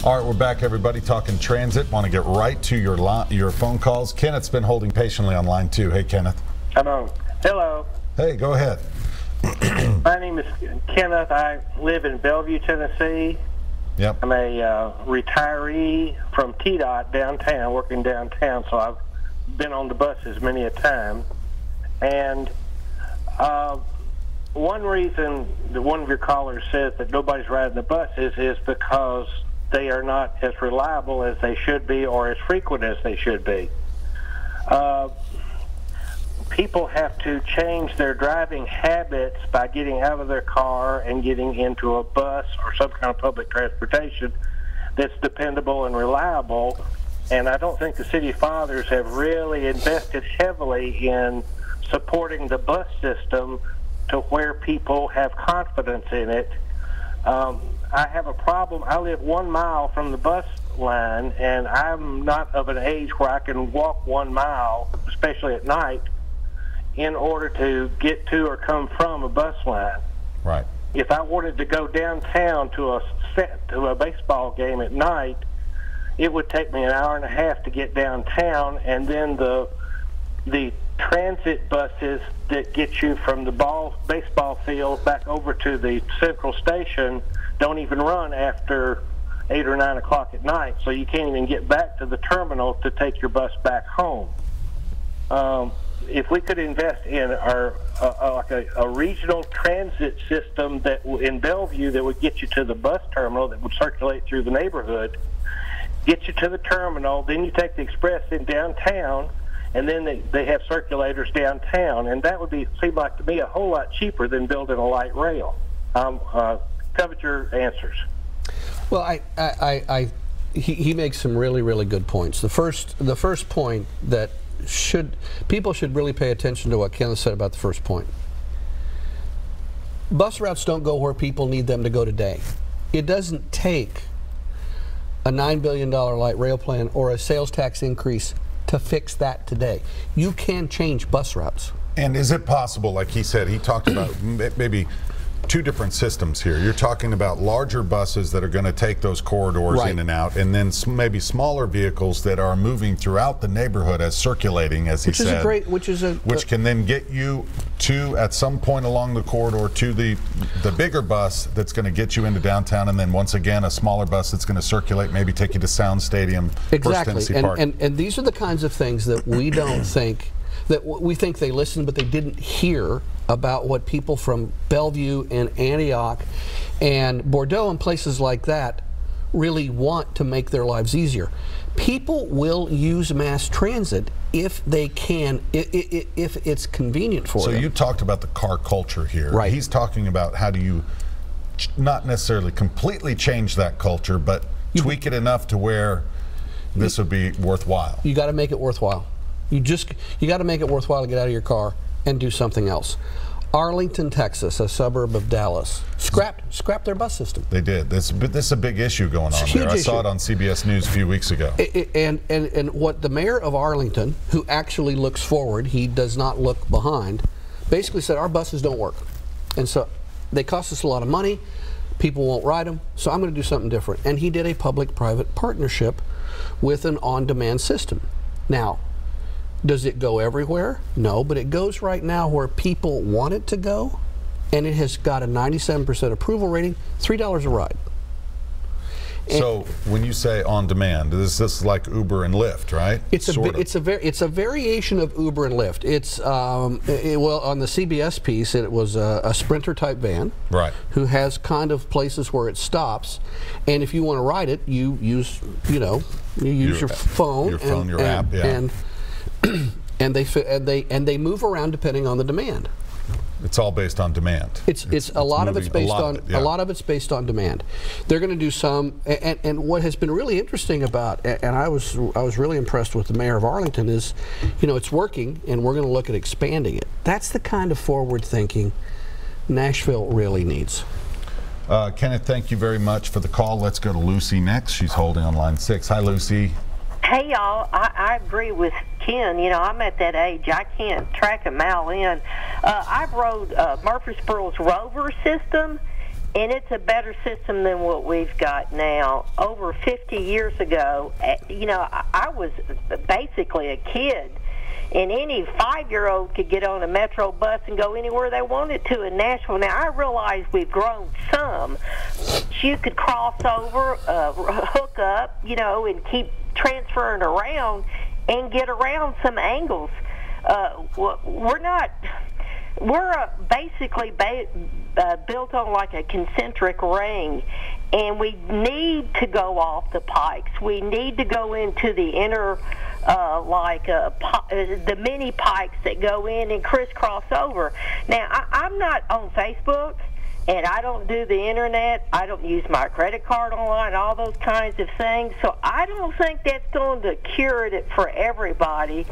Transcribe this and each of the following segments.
All right, we're back, everybody, talking transit. Want to get right to your phone calls. Kenneth's been holding patiently on line 2. Hey, Kenneth. Hello. Hello. Hey, go ahead. My name is Kenneth. I live in Bellevue, Tennessee. Yep. I'm a retiree from TDOT downtown, working downtown, so I've been on the buses many a time. And one reason that one of your callers says that nobody's riding the buses is because they are not as reliable as they should be or as frequent as they should be. People have to change their driving habits by getting out of their car and getting into a bus or some kind of public transportation that's dependable and reliable. And I don't think the city fathers have really invested heavily in supporting the bus system to where people have confidence in it. I have a problem. I live 1 mile from the bus line, and I'm not of an age where I can walk 1 mile, especially at night, in order to get to or come from a bus line. Right. If I wanted to go downtown to a baseball game at night, it would take me an hour and a half to get downtown, and then the transit buses that get you from the baseball field back over to the central station don't even run after 8 or 9 o'clock at night, so you can't even get back to the terminal to take your bus back home. If we could invest in a regional transit system that in Bellevue that would get you to the bus terminal, that would circulate through the neighborhood, get you to the terminal, then you take the express in downtown, and then they have circulators downtown, and that would seem like to me a whole lot cheaper than building a light rail. Covet your answers. Well, he makes some really, really good points. The first point that people should really pay attention to what Kenneth said about the first point. Bus routes don't go where people need them to go today. It doesn't take a $9 billion light rail plan or a sales tax increase to fix that today. You can change bus routes. And is it possible, like he said, he talked about maybe 2 different systems here. You're talking about larger buses that are going to take those corridors in and out, and then maybe smaller vehicles that are moving throughout the neighborhood as circulating, as he said. Which can then get you to, at some point along the corridor, to the bigger bus that's going to get you into downtown, and then once again a smaller bus that's going to circulate, maybe take you to Sound Stadium. Exactly, and these are the kinds of things that we don't think, that we think they listened, but they didn't hear about what people from Bellevue and Antioch and Bordeaux and places like that really want to make their lives easier. People will use mass transit if they can, if it's convenient for them. So you talked about the car culture here. Right. He's talking about how do you not necessarily completely change that culture, but tweak it enough to where this would be worthwhile. You got to make it worthwhile. You got to make it worthwhile to get out of your car and do something else. Arlington, Texas, a suburb of Dallas, scrapped their bus system. They did. This is a big issue going on there. I saw it on CBS News a few weeks ago. And what the mayor of Arlington, who actually looks forward, he does not look behind, basically said our buses don't work. And so they cost us a lot of money, people won't ride them, so I'm going to do something different. And he did a public-private partnership with an on-demand system. Now, does it go everywhere? No, but it goes right now where people want it to go, and it has got a 97% approval rating, $3 a ride. So when you say on demand, this is like Uber and Lyft, right? It's a variation of Uber and Lyft. It's well, on the CBS piece, it was a Sprinter type van, right? Who has kind of places where it stops, and if you want to ride it, you use your phone, your app, yeah. And they move around depending on the demand. It's all based on demand. A lot of it's based on demand. They're going to do some, and what has been really interesting about, and I was really impressed with the mayor of Arlington is, it's working, and we're going to look at expanding it. That's the kind of forward thinking Nashville really needs. Kenneth, thank you very much for the call. Let's go to Lucy next. She's holding on line 6. Hi, Lucy. Hey, y'all. I agree with Ken. I'm at that age. I can't track a mile in. I've rode Murfreesboro's Rover system, And it's a better system than what we've got now. Over 50 years ago, you know, I was basically a kid, and any 5-year-old could get on a Metro bus and go anywhere they wanted to in Nashville. Now, I realize we've grown some. You could cross over, hook up, you know, and keep transferring around and get around some angles. We're basically built on like a concentric ring, and we need to go off the pikes. We need to go into the inner, the mini pikes that go in and crisscross over. Now, I'm not on Facebook, and I don't do the internet. I don't use my credit card online, all those kinds of things. So I don't think that's going to cure it for everybody.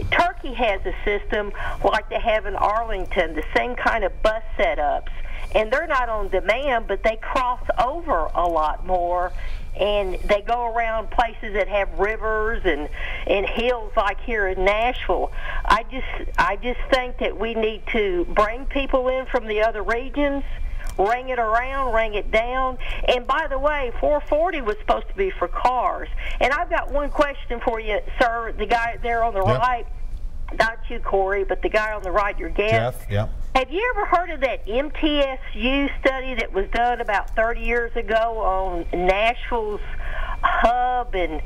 Turkey has a system like they have in Arlington, the same kind of bus setups. And they're not on demand, but they cross over a lot more. And they go around places that have rivers and hills like here in Nashville. I just think that we need to bring people in from the other regions, ring it around, ring it down. And by the way, 440 was supposed to be for cars. And I've got one question for you, sir, the guy there on the right. Not you, Corey, but the guy on the right, your guest. Jeff, yeah. Have you ever heard of that MTSU study that was done about 30 years ago on Nashville's hub and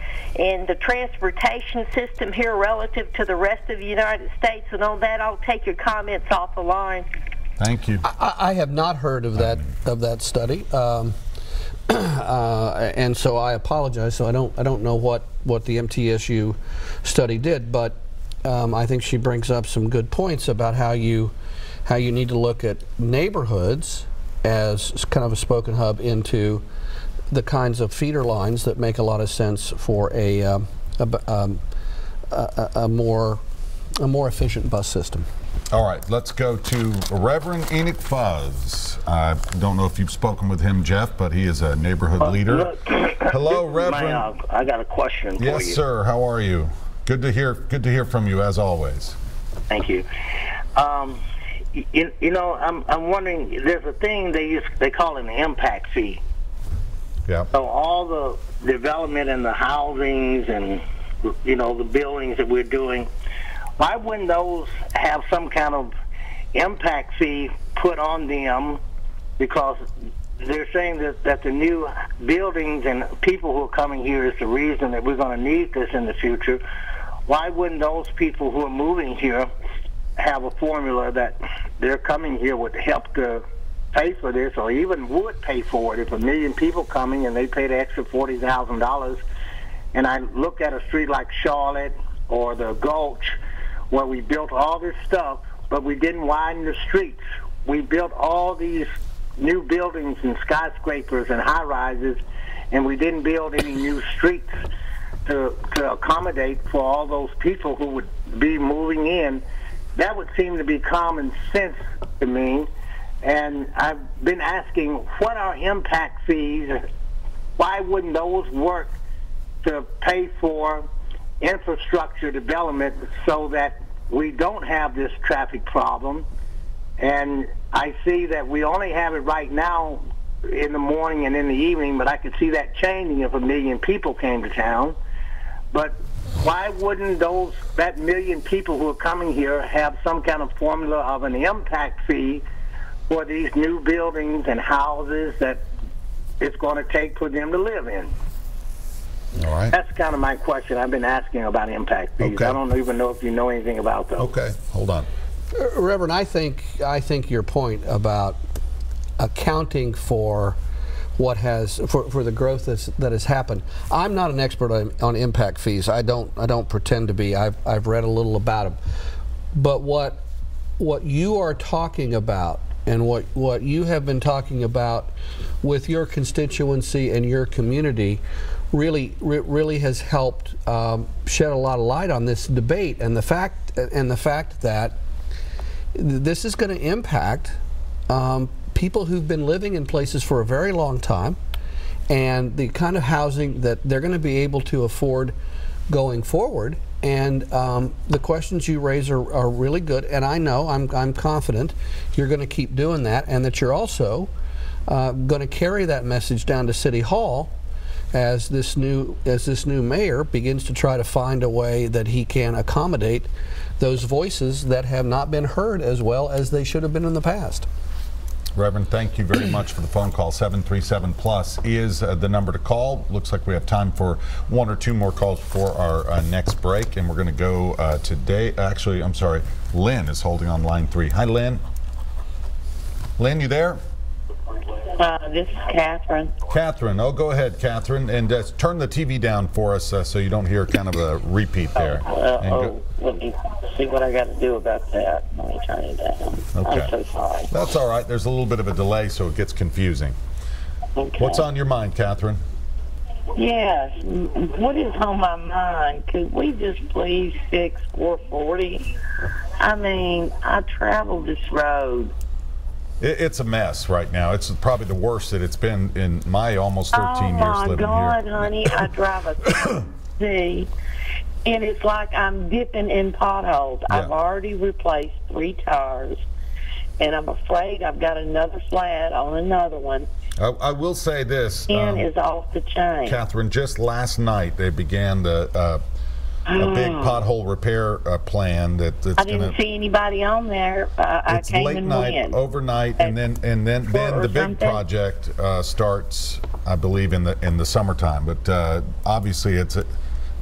the transportation system here relative to the rest of the United States? And on that, I'll take your comments off the line. Thank you. I have not heard of that study, and so I apologize. So I don't know what the MTSU study did, but I think she brings up some good points about how you need to look at neighborhoods as kind of a spoken hub into the kinds of feeder lines that make a lot of sense for a more efficient bus system. All right, let's go to Reverend Enoch Fuzz. I don't know if you've spoken with him, Jeff, but he is a neighborhood leader. Hello, Reverend. I got a question for you. Yes, sir. How are you? Good to hear from you as always. Thank you. You know, I'm wondering. There's a thing they call an impact fee. Yeah. So all the development and the housings and the buildings that we're doing, why wouldn't those have some kind of impact fee put on them? Because they're saying that the new buildings and people who are coming here is the reason that we're going to need this in the future. Why wouldn't those people who are moving here have a formula that they're coming here would help to pay for this, or even would pay for it if 1 million people coming and they pay the extra $40,000? And I look at a street like Charlotte or the Gulch, where we built all this stuff, but we didn't widen the streets. We built all these new buildings and skyscrapers and high-rises, and we didn't build any new streets to accommodate for all those people who would be moving in. That would seem to be common sense to me. And I've been asking, what are impact fees? Why wouldn't those work to pay for infrastructure development so that we don't have this traffic problem? And I see that we only have it right now in the morning and in the evening, but I could see that changing if 1 million people came to town. But why wouldn't that 1 million people who are coming here have some kind of formula of an impact fee for these new buildings and houses that it's going to take for them to live in? All right. That's kind of my question. I've been asking about impact fees. Okay. I don't even know if you know anything about those. Okay, hold on. Reverend, I think your point about accounting for what has for the growth that has happened. I'm not an expert on impact fees. I don't pretend to be. I've read a little about them. But what you are talking about and what you have been talking about with your constituency and your community really has helped shed a lot of light on this debate and the fact that this is going to impact people who've been living in places for a very long time, and the kind of housing that they're going to be able to afford going forward. And the questions you raise are really good, and I know, I'm confident you're going to keep doing that, and that you're also going to carry that message down to City Hall as this new mayor begins to try to find a way that he can accommodate those voices that have not been heard as well as they should have been in the past. Reverend, thank you very much for the phone call. 737+ is the number to call. Looks like we have time for one or two more calls before our next break, and we're going to go today. Actually, I'm sorry, Lynn is holding on line 3. Hi, Lynn. Lynn, you there? This is Catherine. Catherine, oh, go ahead, Catherine, and turn the TV down for us so you don't hear kind of a repeat there. Let me see what I got to do about that. Let me turn it down. Okay. I'm so sorry. That's all right. There's a little bit of a delay, so it gets confusing. Okay. What's on your mind, Catherine? Yes. What is on my mind? Could we just please fix 440? I mean, I traveled this road. It's a mess right now. It's probably the worst that it's been in my almost 13 years living here. Oh my God, honey! I drive a C, and it's like I'm dipping in potholes. Yeah. I've already replaced 3 tires, and I'm afraid I've got another flat on another one. I will say this. Is off the chain. Catherine, just last night they began a big pothole repair plan that's I didn't see anybody on there. I it's came late and night, went. overnight, and then the big project starts, I believe, in the summertime. But obviously, it's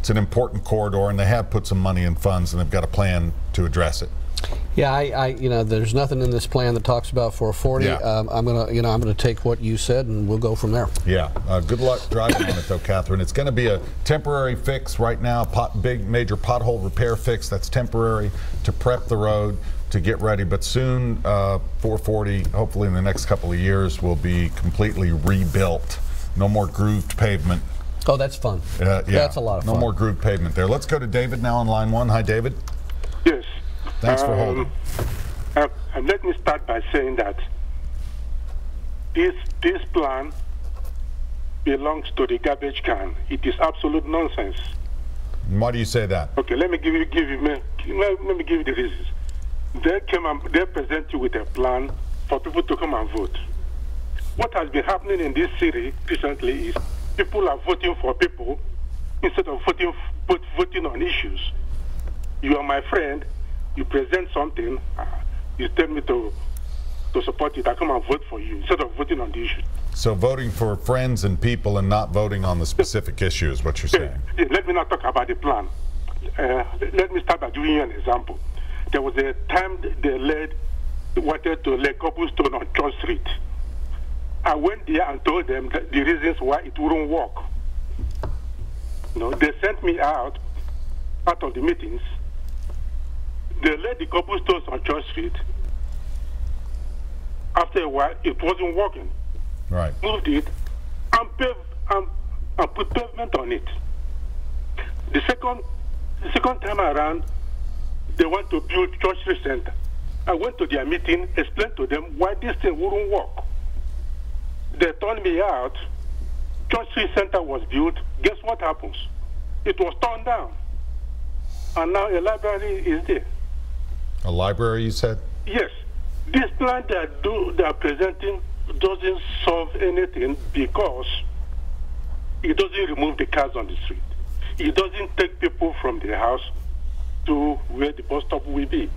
an important corridor, and they have put some money and funds, and they've got a plan to address it. Yeah, you know, there's nothing in this plan that talks about 440. Yeah. I'm gonna take what you said, and we'll go from there. Yeah. Good luck driving on it, though, Catherine. It's going to be a temporary fix right now. Big major pothole repair fix that's temporary to prep the road to get ready. But soon, 440, hopefully in the next couple of years, will be completely rebuilt. No more grooved pavement. Oh, that's fun. Yeah, that's a lot of fun. No more grooved pavement there. Let's go to David now on line 1. Hi, David. Yes. Thanks for holding. Let me start by saying that this plan belongs to the garbage can. It is absolute nonsense. Why do you say that? Okay, let me give you the reasons. They present you with a plan for people to come and vote. What has been happening in this city recently is people are voting for people instead of voting on issues. You are my friend. You present something, you tell me to support it, I come and vote for you instead of voting on the issue. So voting for friends and people and not voting on the specific issue is what you're saying? Let me not talk about the plan. Let me start by giving you an example. There was a time they wanted to lay cobblestone on Church Street. I went there and told them that the reasons why it wouldn't work. They sent me out of the meetings. They laid the cobblestones on Church Street. After a while, it wasn't working. Right. Moved it and put pavement on it. The second time around, they want to build Church Street Center. I went to their meeting, explained to them why this thing wouldn't work. They turned me out. Church Street Center was built. Guess what happens? It was torn down. And now a library is there. A library, you said? Yes. This plan they are presenting doesn't solve anything because it doesn't remove the cars on the street. It doesn't take people from their house to where the bus stop will be.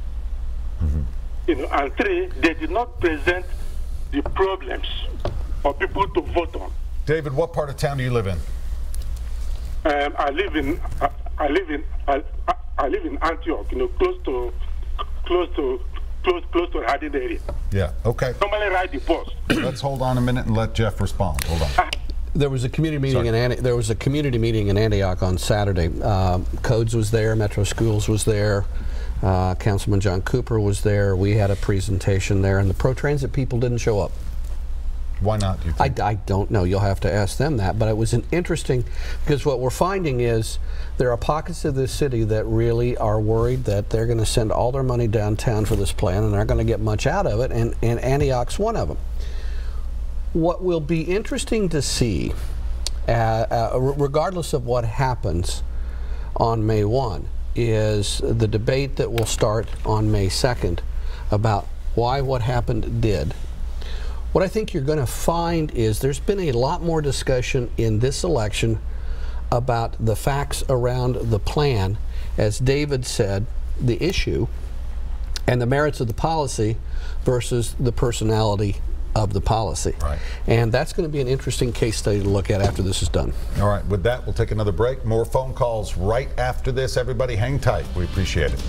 Mm-hmm. And 3, they did not present the problems for people to vote on. David, what part of town do you live in? I live in Antioch, close to the Hardin area. Yeah. Okay. Normally ride the bus. Let's hold on a minute and let Jeff respond. Hold on. There was a community meeting in Antioch on Saturday. Codes was there, Metro Schools was there, Councilman John Cooper was there. We had a presentation there, and the pro-transit people didn't show up. Why not, do you think? I don't know. You'll have to ask them that. But it was an interesting, because what we're finding is there are pockets of this city that really are worried that they're going to send all their money downtown for this plan and aren't going to get much out of it, and Antioch's one of them. What will be interesting to see, regardless of what happens on May 1, is the debate that will start on May 2nd about why what happened did. What I think you're going to find is there's been a lot more discussion in this election about the facts around the plan, as David said, the issue, and the merits of the policy versus the personality of the policy. Right. And that's going to be an interesting case study to look at after this is done. All right, with that, we'll take another break. More phone calls right after this. Everybody hang tight. We appreciate it.